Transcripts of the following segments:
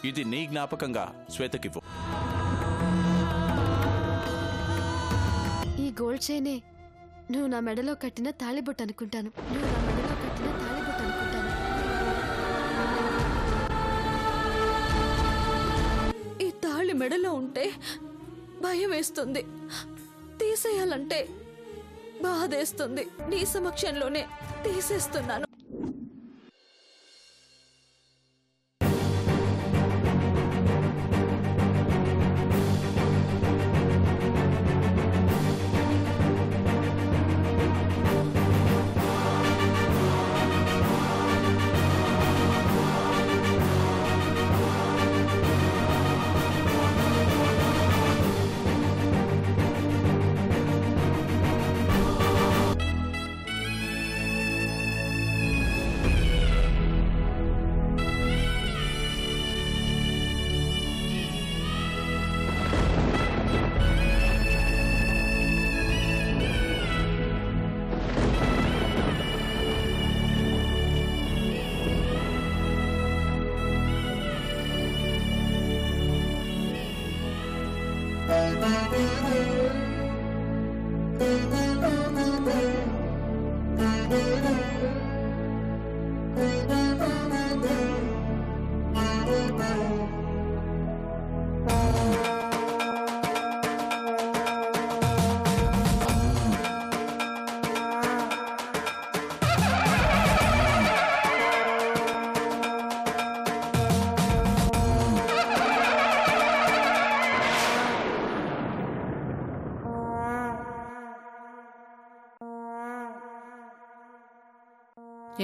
ఇది నీ జ్ఞాపకంగా శ్వేతకివ్వు. ఈ గోల్డ్ చైనే నువ్వు నా మెడలో కట్టిన తాళిబొట్టు అనుకుంటాను. ఈ తాళి మెడలో ఉంటే భయం వేస్తుంది, తీసేయాలంటే బాధేస్తుంది. నీ సమక్షంలోనే తీసేస్తున్నాను.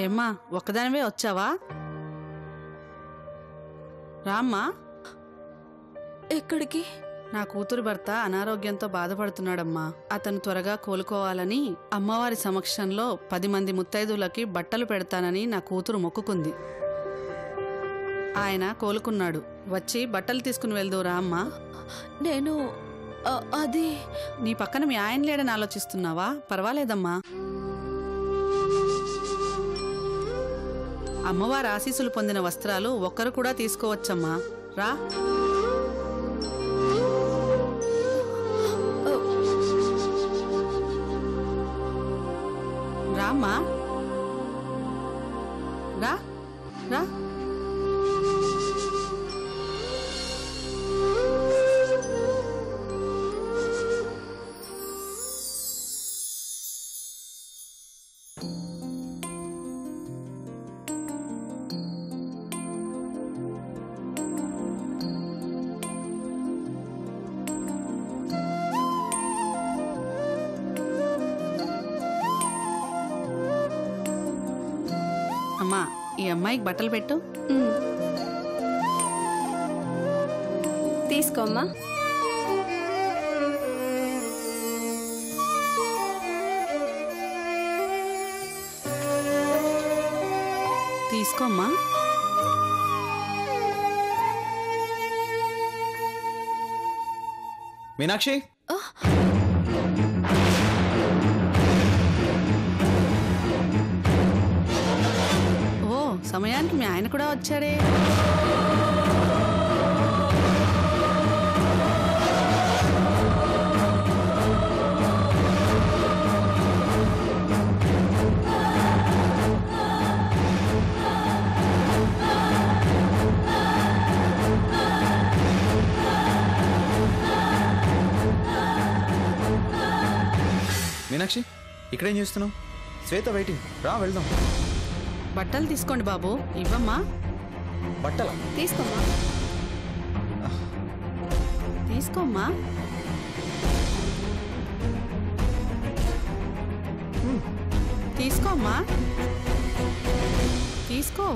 ఏమ్మా, ఒక్కదానివే వచ్చావా? రామ్మా. ఎక్కడికి? నా కూతురు భర్త అనారోగ్యంతో బాధపడుతున్నాడమ్మా. అతను త్వరగా కోలుకోవాలని అమ్మవారి సమక్షంలో 10 మంది ముత్తైదులకి బట్టలు పెడతానని నా కూతురు మొక్కుకుంది. ఆయన కోలుకున్నాడు. వచ్చి బట్టలు తీసుకుని వెళ్దువురా అమ్మా. నేను అది నీ పక్కన మీ ఆయన లేడని ఆలోచిస్తున్నావా? పర్వాలేదమ్మా. అమ్మవారి ఆశీస్సులు పొందిన వస్త్రాలు ఒక్కరు కూడా తీసుకోవచ్చమ్మా. రా. రామ్మా, రా రా. అమ్మా, ఈ అమ్మాయికి బట్టలు పెట్టు. తీసుకోమ్మా. తీసుకోమ్మా. మీనాక్షి, సమయానికి మీ ఆయన కూడా వచ్చాడే. మీనాక్షి, ఇక్కడేం చేస్తున్నావు? శ్వేత వెయిటింగ్, రా వెళ్దాం. బట్టలు తీసుకోండి బాబు. ఇవ్వమ్మా. బట్టలా? తీసుకోమ్మా. తీసుకోమ్మా. తీసుకోమ్మా. తీసుకో.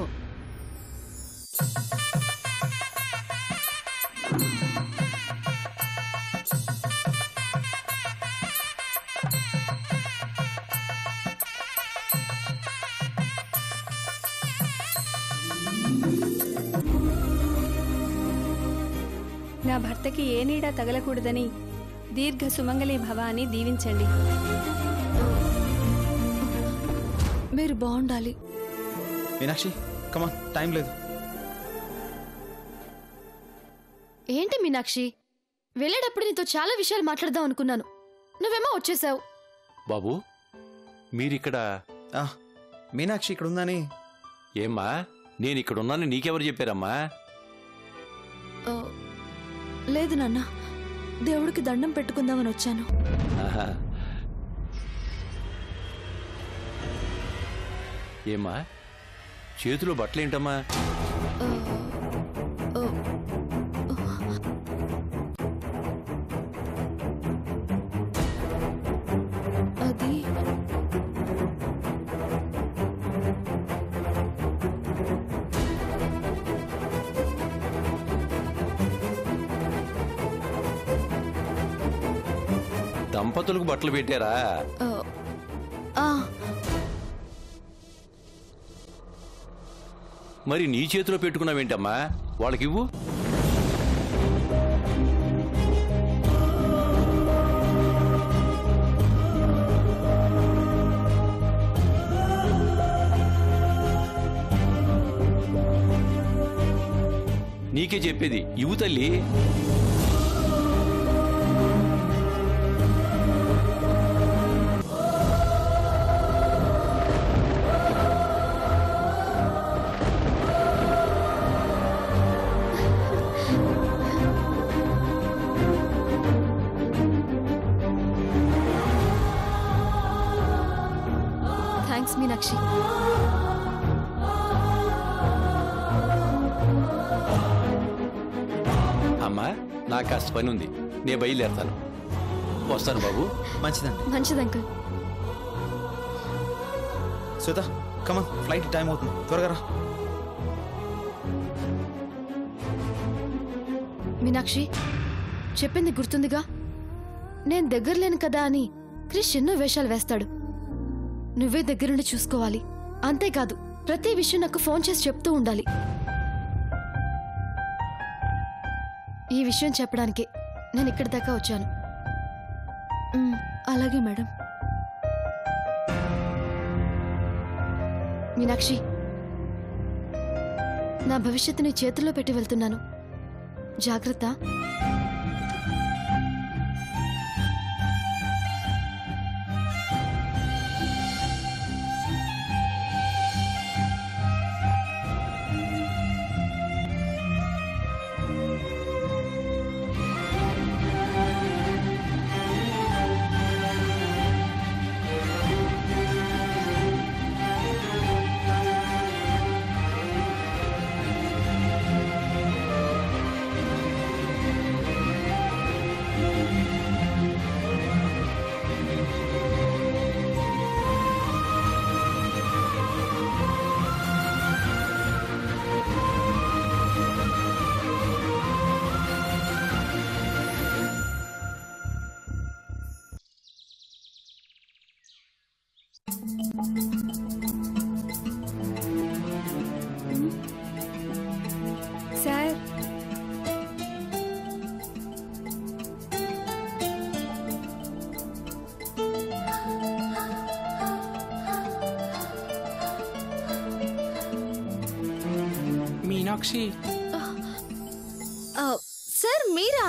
నా భర్తకి ఏ నీడా తగలకూడదని దీర్ఘ సుమంగళి భవ అని దీవించండి. మీరు బాగుండాలి. మీనాక్షి, కమాన్, టైం లేదు. ఏంటి మీనాక్షి, వెళ్ళేటప్పుడు నీతో చాలా విషయాలు మాట్లాడదాం అనుకున్నాను, నువ్వేమో వచ్చేసావు. బాబు మీరిక్కడ మీనాక్షి ఇక్కడ ఉందని. ఏమ్మా నేను ఇక్కడ ఉన్నాను నీకెవరు చెప్పారమ్మా? లేదు నాన్న, దేవుడికి దండం పెట్టుకుందామని వచ్చాను. ఆహా. ఏమ్మా చేతిలో బట్టలేంటమ్మా? అది దంపతులకు బట్టలు పెట్టారా? మరి నీ చేతిలో పెట్టుకున్నావేంటమ్మా? వాళ్ళకివ్వు. నీకే చెప్పేది, ఇవ్వు తల్లి. థ్యాంక్స్ మీనాక్షి. అమ్మా నాకు కాస్త పని ఉంది, నేను బయలుదేరతాను. వస్తాను బాబు. మంచిదండి. మంచిది అంకుల్. శ్వేత కమన్, ఫ్లైట్ టైం అవుతుంది, త్వరగా రా. మీనాక్షి చెప్పింది గుర్తుందిగా, నేను దగ్గర లేను కదా అని క్రిష్ ఎన్నో వేషాలు వేస్తాడు. నువ్వే దగ్గరుండి చూసుకోవాలి. అంతేకాదు ప్రతి విషయం నాకు ఫోన్ చేసి చెప్తూ ఉండాలి. ఈ విషయం చెప్పడానికే నేను ఇక్కడి దాకా వచ్చాను. అలాగే మేడం. మీనాక్షి, నా భవిష్యత్తుని చేతుల్లో పెట్టి వెళ్తున్నాను, జాగ్రత్త. సార్, మీనాక్షి. సార్ మీరా?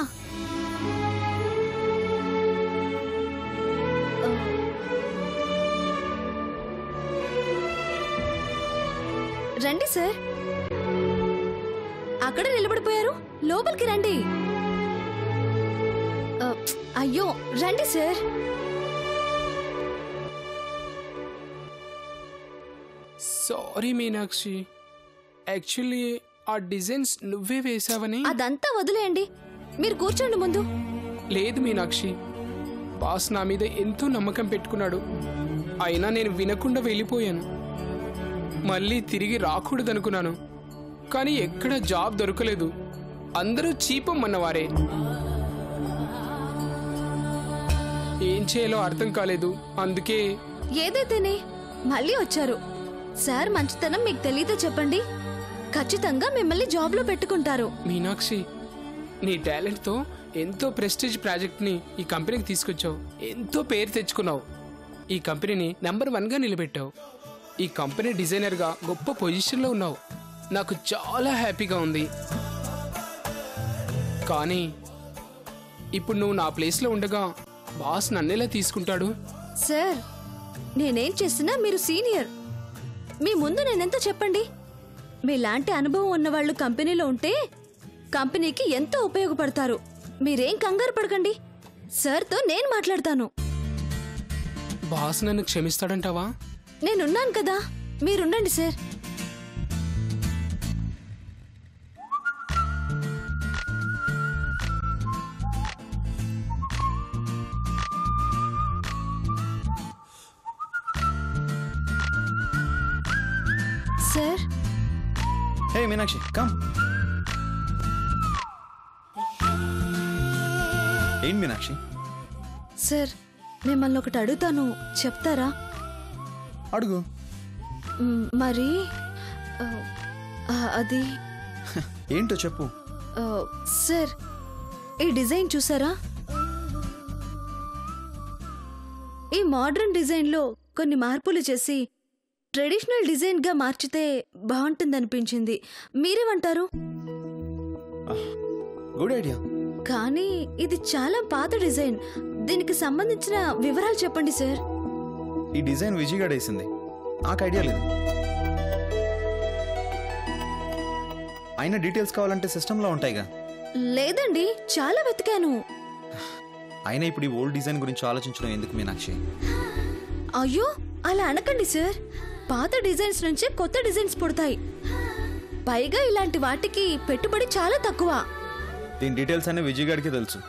రండి సార్. అక్కడే నిలబడిపోయారు, లోపలికి రండి. అయ్యో రండి సార్. సారీ మీనాక్షి, యాక్చువల్లీ ఆ డిజైన్స్ నువ్వే వేసావని. అదంతా వదిలేయండి, మీరు కూర్చోండి ముందు. లేదు మీనాక్షి, బాస్ నా మీద ఎంతో నమ్మకం పెట్టుకున్నాడు, అయినా నేను వినకుండా వెళ్ళిపోయాను. మళ్ళీ తిరిగి రాకూడదనుకున్నాను, కానీ ఎక్కడ జాబ్ దొరకలేదు. అందరూ చీపమ్మన్నవారే. ఏం చేయాలో అర్థం కాలేదు, అందుకే. ఏదైతేనే మళ్ళీ వచ్చారు. సార్ మంచితనం మీకు తెలీదో చెప్పండి, ఖచ్చితంగా మిమ్మల్ని జాబ్లో పెట్టుకుంటారు. మీనాక్షి, నీ టాలెంట్తో ఎంతో ప్రెస్టీజ్ ప్రాజెక్ట్ని ఈ కంపెనీకి తీసుకొచ్చావు, ఎంతో పేరు తెచ్చుకున్నావు, ఈ కంపెనీని నెంబర్ 1గా నిలబెట్టావు, ఈ కంపెనీ డిజైనర్గా గొప్ప పొజిషన్లో ఉన్నావు. నాకు చాలా హ్యాపీగా ఉంది. కానీ ఇప్పుడు నువ్వు నా ప్లేస్లో ఉండగా బాస్ నన్నెలా తీసుకుంటాడు? సార్, నేనేం చేసినా మీరు సీనియర్. మీ ముందు నేనెంత చెప్పండి. మీలాంటి అనుభవం ఉన్నవాళ్ళు కంపెనీలో ఉంటే కంపెనీకి ఎంతో ఉపయోగపడతారు. మీరేం కంగారు పడకండి, సార్తో నేను మాట్లాడతాను. బాస్ నన్ను క్షమిస్తాడంటావా? నేనున్నాను కదా, మీరుండండి సార్. సార్, హే మీనాక్షి, కమ్. ఏంటి మీనాక్షి? సార్, మిమ్మల్ని ఒకటి అడుగుతాను, చెప్తారా? అడుగు. మరి అది ఏంటో చెప్పు. సార్, ఈ డిజైన్ చూసారా? ఈ మోడర్న్ డిజైన్లో కొన్ని మార్పులు చేసి ట్రెడిషనల్ డిజైన్గా మార్చితే బాగుంటుందనిపించింది. మీరేమంటారు? Good idea. కానీ ఇది చాలా పాత డిజైన్. దీనికి సంబంధించిన వివరాలు చెప్పండి సార్. ఈ డిజైన్ విజయ్ గారు వేసింది, నాకు ఐడియా లేదు. అయిన డీటెయిల్స్ కావాలంటే సిస్టంలో ఉంటాయిగా. లేదండి, చాలా వెతికాను. అయినా ఇప్పుడు ఈ ఓల్డ్ డిజైన్ గురించి ఆలోచించడం ఎందుకు మీనాక్షి? అయ్యో, అలా అనకండి సార్. పాత డిజైన్స్ నుంచి కొత్త డిజైన్స్ పుడతాయి. పైగా ఇలాంటి వాటికి పెట్టుబడి చాలా తక్కువ. దీని డీటెయిల్స్ అన్నీ విజయ్ గారికి తెలుసు,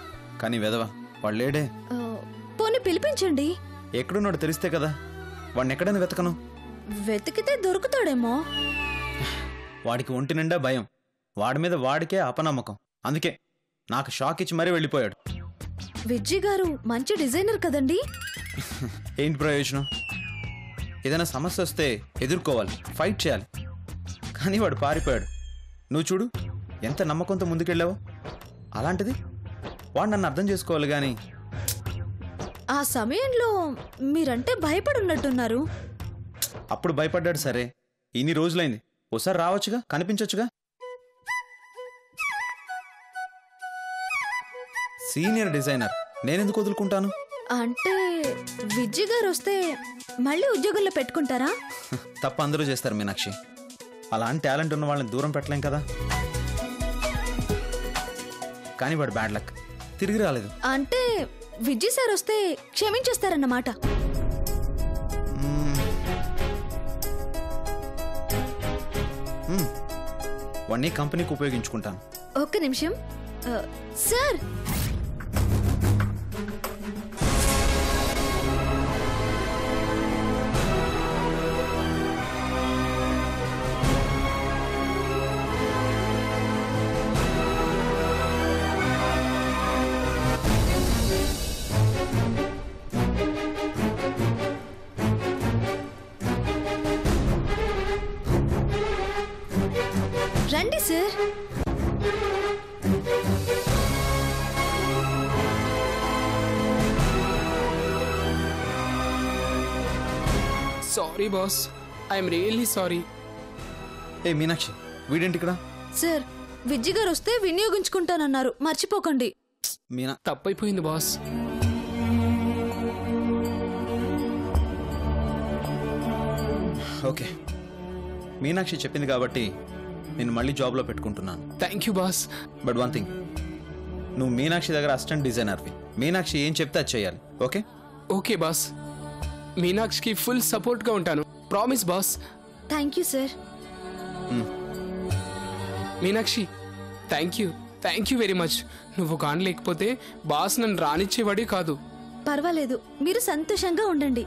కానీ వెదవా వాళ్ళేడే. పోనీ పిలిపించండి. ఎక్కడున్నాడు తెలిస్తే కదా. వాడిని ఎక్కడైనా వెతకను. వెతికితే దొరుకుతాడేమో. వాడికి ఒంటి నిండా భయం, వాడి మీద వాడికే అపనమ్మకం. అందుకే నాకు షాక్ ఇచ్చి మరీ వెళ్ళిపోయాడు. విజయ్ గారు మంచి డిజైనర్ కదండి. ఏంటి ప్రయోజనం? ఏదైనా సమస్య వస్తే ఎదుర్కోవాలి, ఫైట్ చేయాలి. కానీ వాడు పారిపోయాడు. నువ్వు చూడు ఎంత నమ్మకంతో ముందుకెళ్ళావో. అలాంటిది వాడు నన్ను అర్థం చేసుకోవాలి. కానీ ఆ సమయంలో మీరంటే భయపడున్నట్టున్నారు. అప్పుడు భయపడ్డాడు సరే, ఇన్ని రోజులైంది, ఓసారి రావచ్చుగా, కనిపించొచ్చుగా. సీనియర్ డిజైనర్, నేనెందుకు వదులుకుంటాను? అంటే విజయ్ గారు వస్తే మళ్ళీ ఉద్యోగంలో పెట్టుకుంటారా? తప్ప అందరూ చేస్తారు మీనాక్షి. అలాంటి టాలెంట్ ఉన్న వాళ్ళని దూరం పెట్టలేం కదా. కానీ వాడు బ్యాడ్ లక్, తిరిగి రాలేదు. అంటే విజయ్ సార్ వస్తే క్షమించేస్తారన్నమాట. వాడిని కంపెనీకి ఉపయోగించుకుంటాను. ఒక్క నిమిషం సార్. రండి sir. Sorry boss, I'm really sorry. ఏ మీనాక్షి, వీడేంటి ఇక్కడ? సార్, విజయ్ గారు వస్తే వినియోగించుకుంటానన్నారు, మర్చిపోకండి. మీనా, తప్పైపోయింది బాస్. ఓకే, మీనాక్షి చెప్పింది కాబట్టి నేను మళ్ళీ జాబ్లో పెట్టుకుంటున్నాను. Thank you boss. But one thing, నువ్వు మీనాక్షి దగ్గర అసిస్టెంట్ డిజైనర్వి. మీనాక్షి ఏం చెప్తే అది చేయాలి. ఓకే? ఓకే బాస్, మీనాక్షికి ఫుల్ సపోర్ట్గా ఉంటాను. Promise boss. Thank you sir. Meenakshi, thank you very much. నువ్వు కాని లేకపోతే బాస్ నన్ను రానిచ్చేవాడే కాదు. పర్వాలేదు, మీరు సంతోషంగా ఉండండి.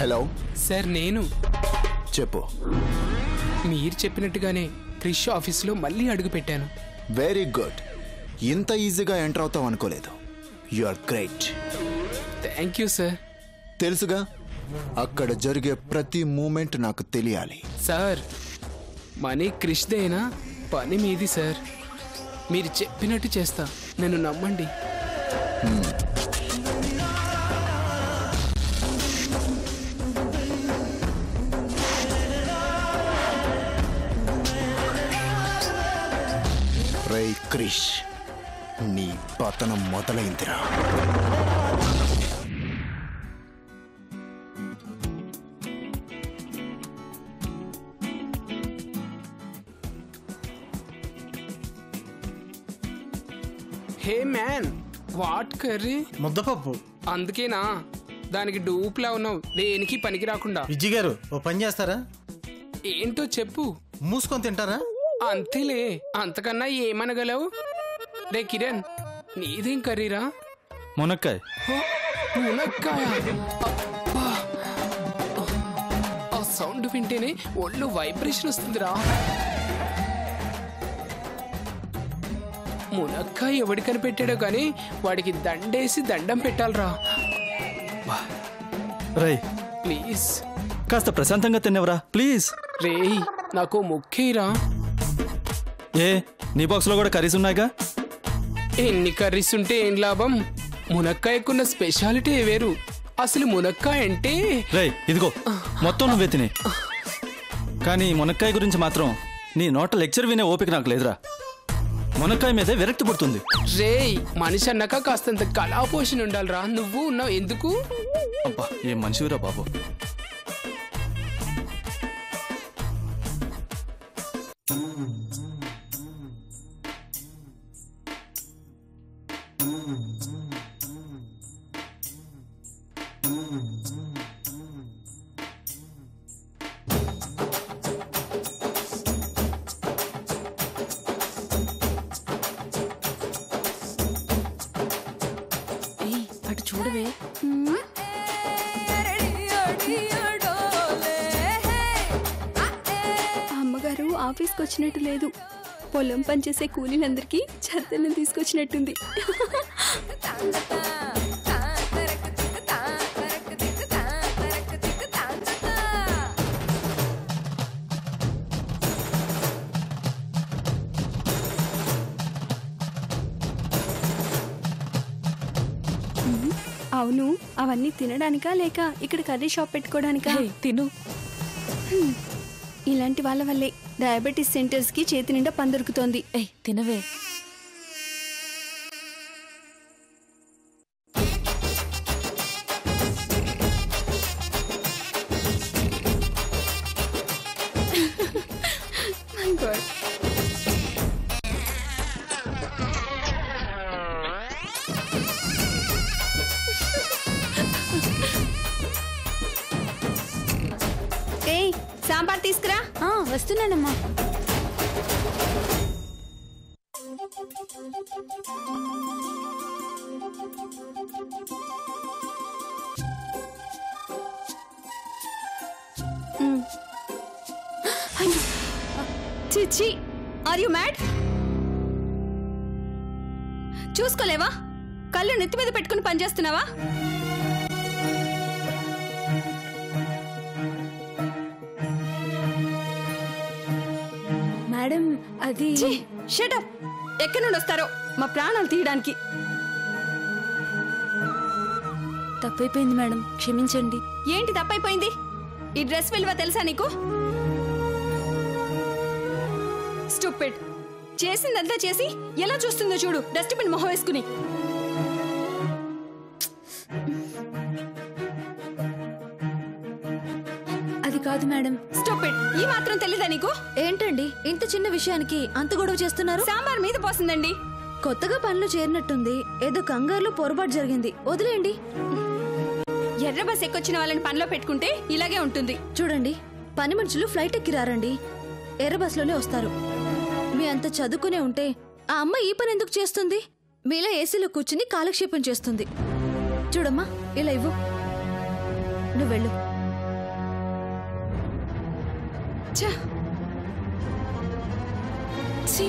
హలో సార్, నేను చెప్పు. మీరు చెప్పినట్టుగానే క్రిష్ ఆఫీస్లో మళ్ళీ అడుగు పెట్టాను. Very good. ఇంత ఈజీగా ఎంటర్ అవుతావు అనుకోలేదు. You are great. Thank you sir. తెలుసుగా, అక్కడ జరిగే ప్రతి మూమెంట్ నాకు తెలియాలి. సార్, మనీ క్రిష్దేనా, పని మీది సార్. మీరు చెప్పినట్టు చేస్తా, నన్ను నమ్మండి. రై క్రిష్, నీ పతనం మొదలైందిరా. Hey man, what curry? ముద్దపప్పు. అందుకేనా దానికి డూప్లా ఉన్నావు, దేనికి పనికి రాకుండా. విజ్జి గారు ఓ పని చేస్తారా? ఏంటో చెప్పు. మూసుకొని తింటారా? అంతేలే, అంతకన్నా ఏమనగలవు? రే కిరణ్, నీదేం కర్రీరా? మునక్కాయ. మునక్కాయ? అబ్బా, ఆ సౌండ్ వింటేనే ఒళ్ళు వైబ్రేషన్ వస్తుందిరా. మునక్కాయ ఎవడి కనిపెట్టాడో కానీ వాడికి దండేసి దండం పెట్టాలరా. రై ప్లీజ్ కాస్త ప్రశాంతంగా తినేవరా ప్లీజ్. రేయ్, నాకు ముఖ్యరా. ఏ నీ బాక్స్లో కూడా కర్రీస్ ఉన్నాయిగా? ఎన్ని కర్రీస్ ఉంటే ఏం లాభం? మునక్కాయకున్న స్పెషాలిటీ వేరు. అసలు మునక్కాయ అంటే రై ఇదిగో మొత్తం నువ్వే తినే, కానీ మునక్కాయ గురించి మాత్రం నీ నోట లెక్చర్ వినే ఓపిక నాకు లేదురా. మునక్కాయ మీదే విరక్తి పుడుతుంది. రేయ్, మనిషి అన్నాక కాస్తంత కళాపోషణ ఉండాలిరా. నువ్వు ఉన్నావు ఎందుకు? అబ్బా ఏం మనిషిరా బాబు. అటు చూడవే. అమ్మగారు ఆఫీస్కి వచ్చినట్టు లేదు. పొలం పనిచేసే కూలీలందరికీ చెత్తలను తీసుకొచ్చినట్టుంది. అవును, అవన్నీ తినడానికా లేక ఇక్కడ కర్రీ షాప్ పెట్టుకోవడానికా? తిను. ఇలాంటి వాళ్ళ వల్లే డయాబెటీస్ సెంటర్స్ కి చేతి నిండా పని దొరుకుతోంది. తినవే. My God. ఏయ్, సాంబార్ తీసుకురా. వస్తున్నానమ్మా. చిచ్చి, ఆర్ యు మ్యాడ్? చూసుకోలేవా? కళ్ళు నెత్తి మీద పెట్టుకుని పనిచేస్తున్నావా? మేడం అది షటప్. ఎక్కడి నుండి వస్తారో మా ప్రాణాలు తీయడానికి. తప్పైపోయింది మేడం, క్షమించండి. ఏంటి తప్పైపోయింది? ఈ డ్రెస్ విలువ తెలుసా నీకు? స్టూపిడ్. చేసిందంతా చేసి ఎలా చూస్తుందో చూడు, డస్ట్బిన్ మొహం వేసుకుని. అది కాదు మేడం. స్టూపిడ్. ఈ మాత్రం తెలీదా నీకు? ఏంటండి ఇంత చిన్న విషయానికి అంత గొడవ చేస్తున్నారు? సాంబార్ మీద పోసిందండి. కొత్తగా పనిలో చేరినట్టుంది, ఏదో కంగారులో పొరపాటు జరిగింది, వదిలేయండి. ఎర్ర బస్ ఎక్కొచ్చిన వాళ్ళని పనిలో పెట్టుకుంటే ఇలాగే ఉంటుంది. చూడండి, పని మనుషులు ఫ్లైట్ ఎక్కి రారండి, ఎర్ర బస్లోనే వస్తారు. మీ అంత చదువుకునే ఉంటే ఆ అమ్మ ఈ పని ఎందుకు చేస్తుంది? మీలా ఏసీలో కూర్చుని కాలక్షేపం చేస్తుంది. చూడమ్మా, ఇలా ఇవ్వు, నువ్వు వెళ్ళు. ఛీ.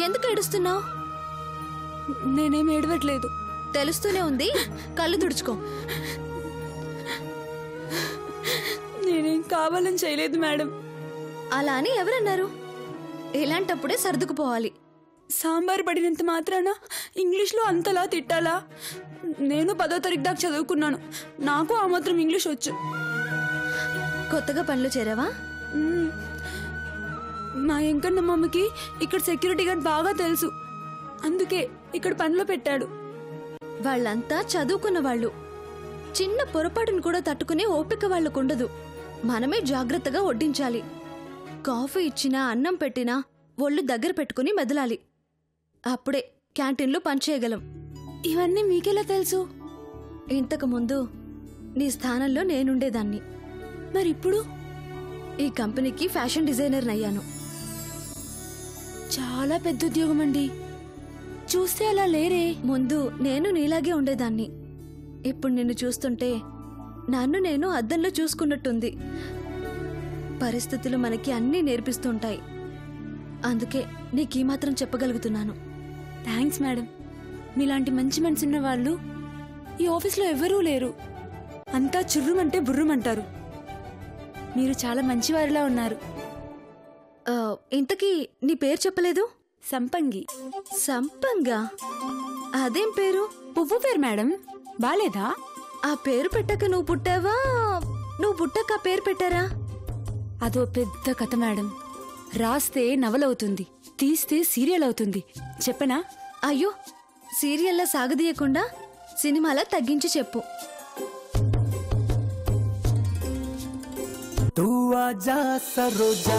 ఎందుకు ఏడుస్తున్నావు? నేనేం ఏడవట్లేదు. తెలుస్తూనే ఉంది, కళ్ళు తుడుచుకో. నేనేం కావాలని చేయలేదు మేడం. అలా అని ఎవరన్నారు? ఇలాంటప్పుడే సర్దుకుపోవాలి. సాంబార్ పడినంత మాత్రాన ఇంగ్లీష్లో అంతలా తిట్టాలా? నేను 10వ తరగతి దాకా చదువుకున్నాను. నాకు ఆ మాత్రం ఇంగ్లీష్ వచ్చు. కొత్తగా పనులు చేరావా? మా వెంకన్న మామకి ఇక్కడ సెక్యూరిటీ గార్డ్ బాగా తెలుసు. అందుకే ఇక్కడ పనిలో పెట్టాడు. వాళ్ళంతా చదువుకున్న వాళ్ళు. చిన్న పొరపాటును కూడా తట్టుకునే ఓపిక వాళ్ళకుండదు. మనమే జాగ్రత్తగా వడ్డించాలి. కాఫీ ఇచ్చినా అన్నం పెట్టినా ఒళ్ళు దగ్గర పెట్టుకుని మెదలాలి. అప్పుడే క్యాంటీన్లో పనిచేయగలం. ఇవన్నీ మీకెలా తెలుసు? ఇంతకు ముందు నీ స్థానంలో నేనుండేదాన్ని. మరిప్పుడు ఈ కంపెనీకి ఫ్యాషన్ డిజైనర్ అయ్యాను. చాలా పెద్ద ఉద్యోగం అండి. చూస్తే అలా లేరే. ముందు నేను నీలాగే ఉండేదాన్ని. ఇప్పుడు నిన్ను చూస్తుంటే నన్ను నేను అద్దంలో చూసుకున్నట్టుంది. పరిస్థితులు మనకి అన్నీ నేర్పిస్తుంటాయి. అందుకే నీకీ మాత్రం చెప్పగలుగుతున్నాను. Thanks madam. మీలాంటి మంచి మనసున్న వాళ్ళు ఈ ఆఫీస్లో ఎవరూ లేరు. అంతా చుర్రుమంటే బుర్రుమంటారు. మీరు చాలా మంచివారిలా ఉన్నారు. ఇంతకీ నీ పేరు చెప్పలేదు? సంపంగి. సంపంగా? అదేం పేరు? పువ్వు పేరు మేడం. బాలేదా? ఆ పేరు పెట్టక నువ్వు పుట్టావా, నువ్వు పుట్టక ఆ పేరు పెట్టారా? అదో పెద్ద కథ మేడం. రాస్తే నవలవుతుంది, తీస్తే సీరియల్ అవుతుంది. చెప్పనా? అయ్యో, సీరియల్లా సాగదీయకుండా సినిమాలా తగ్గించి చెప్పు. तू आजा सरोजा